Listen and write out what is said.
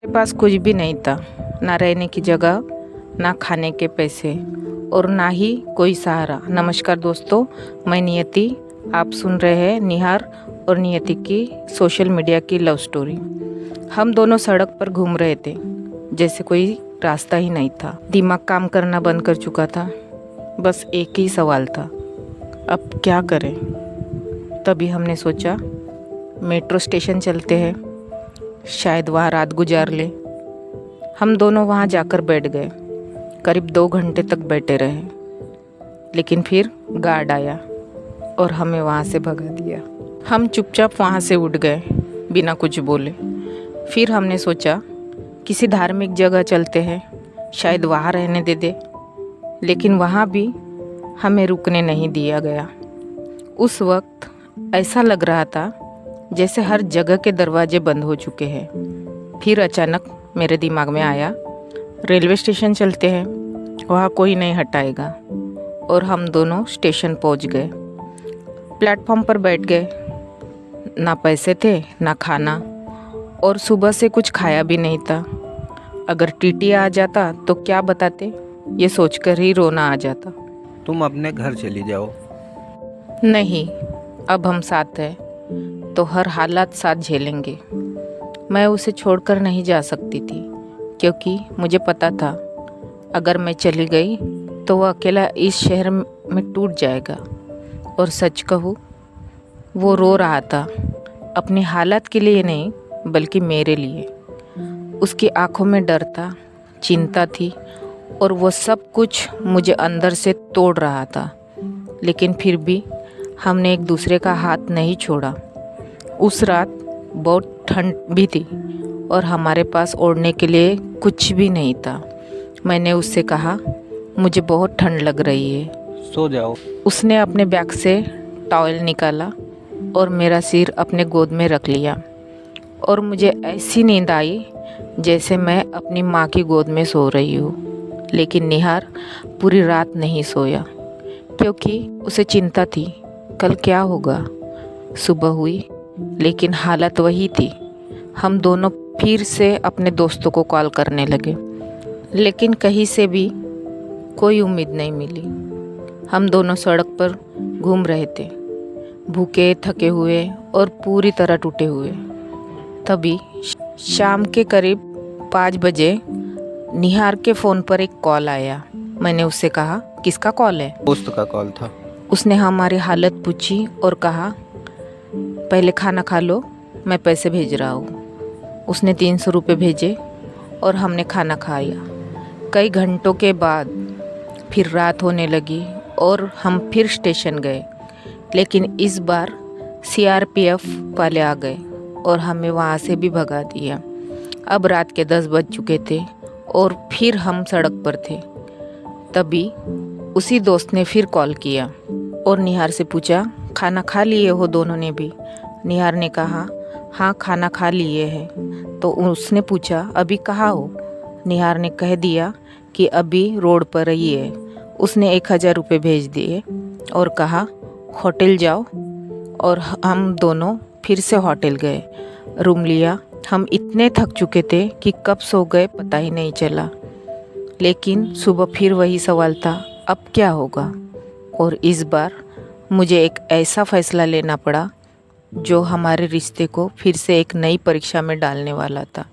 मेरे पास कुछ भी नहीं था, ना रहने की जगह, ना खाने के पैसे और ना ही कोई सहारा। नमस्कार दोस्तों, मैं नियति। आप सुन रहे हैं निहार और नियति की सोशल मीडिया की लव स्टोरी। हम दोनों सड़क पर घूम रहे थे, जैसे कोई रास्ता ही नहीं था। दिमाग काम करना बंद कर चुका था। बस एक ही सवाल था, अब क्या करें। तभी हमने सोचा मेट्रो स्टेशन चलते हैं, शायद वहाँ रात गुजार ले। हम दोनों वहाँ जाकर बैठ गए। करीब 2 घंटे तक बैठे रहे, लेकिन फिर गार्ड आया और हमें वहाँ से भगा दिया। हम चुपचाप वहाँ से उठ गए बिना कुछ बोले। फिर हमने सोचा किसी धार्मिक जगह चलते हैं, शायद वहाँ रहने दे। लेकिन वहाँ भी हमें रुकने नहीं दिया गया। उस वक्त ऐसा लग रहा था जैसे हर जगह के दरवाजे बंद हो चुके हैं। फिर अचानक मेरे दिमाग में आया, रेलवे स्टेशन चलते हैं, वहाँ कोई नहीं हटाएगा। और हम दोनों स्टेशन पहुँच गए। प्लेटफॉर्म पर बैठ गए। ना पैसे थे, ना खाना, और सुबह से कुछ खाया भी नहीं था। अगर टीटी आ जाता तो क्या बताते, ये सोचकर ही रोना आ जाता। तुम अपने घर चली जाओ। नहीं, अब हम साथ हैं तो हर हालात साथ झेलेंगे। मैं उसे छोड़कर नहीं जा सकती थी, क्योंकि मुझे पता था अगर मैं चली गई तो वह अकेला इस शहर में टूट जाएगा। और सच कहूँ, वो रो रहा था, अपनी हालत के लिए नहीं बल्कि मेरे लिए। उसकी आंखों में डर था, चिंता थी, और वो सब कुछ मुझे अंदर से तोड़ रहा था। लेकिन फिर भी हमने एक दूसरे का हाथ नहीं छोड़ा। उस रात बहुत ठंड भी थी और हमारे पास ओढ़ने के लिए कुछ भी नहीं था। मैंने उससे कहा, मुझे बहुत ठंड लग रही है, सो जाओ। उसने अपने बैग से टॉवल निकाला और मेरा सिर अपने गोद में रख लिया। और मुझे ऐसी नींद आई जैसे मैं अपनी माँ की गोद में सो रही हूँ। लेकिन निहार पूरी रात नहीं सोया, क्योंकि उसे चिंता थी, कल क्या होगा। सुबह हुई, लेकिन हालत वही थी। हम दोनों फिर से अपने दोस्तों को कॉल करने लगे, लेकिन कहीं से भी कोई उम्मीद नहीं मिली। हम दोनों सड़क पर घूम रहे थे, भूखे, थके हुए और पूरी तरह टूटे हुए। तभी शाम के करीब 5 बजे निहार के फ़ोन पर एक कॉल आया। मैंने उससे कहा, किसका कॉल है? दोस्त का कॉल था। उसने हमारी हालत पूछी और कहा, पहले खाना खा लो, मैं पैसे भेज रहा हूँ। उसने 300 रुपये भेजे और हमने खाना खाया। कई घंटों के बाद फिर रात होने लगी और हम फिर स्टेशन गए। लेकिन इस बार CRPF वाले आ गए और हमें वहाँ से भी भगा दिया। अब रात के 10 बज चुके थे और फिर हम सड़क पर थे। तभी उसी दोस्त ने फिर कॉल किया और निहार से पूछा, खाना खा लिए हो दोनों ने भी? निहार ने कहा, हाँ खाना खा लिए हैं। तो उसने पूछा, अभी कहाँ हो? निहार ने कह दिया कि अभी रोड पर ही है। उसने 1000 रुपये भेज दिए और कहा, होटल जाओ। और हम दोनों फिर से होटल गए, रूम लिया। हम इतने थक चुके थे कि कब सो गए पता ही नहीं चला। लेकिन सुबह फिर वही सवाल था, अब क्या होगा। और इस बार मुझे एक ऐसा फैसला लेना पड़ा जो हमारे रिश्ते को फिर से एक नई परीक्षा में डालने वाला था।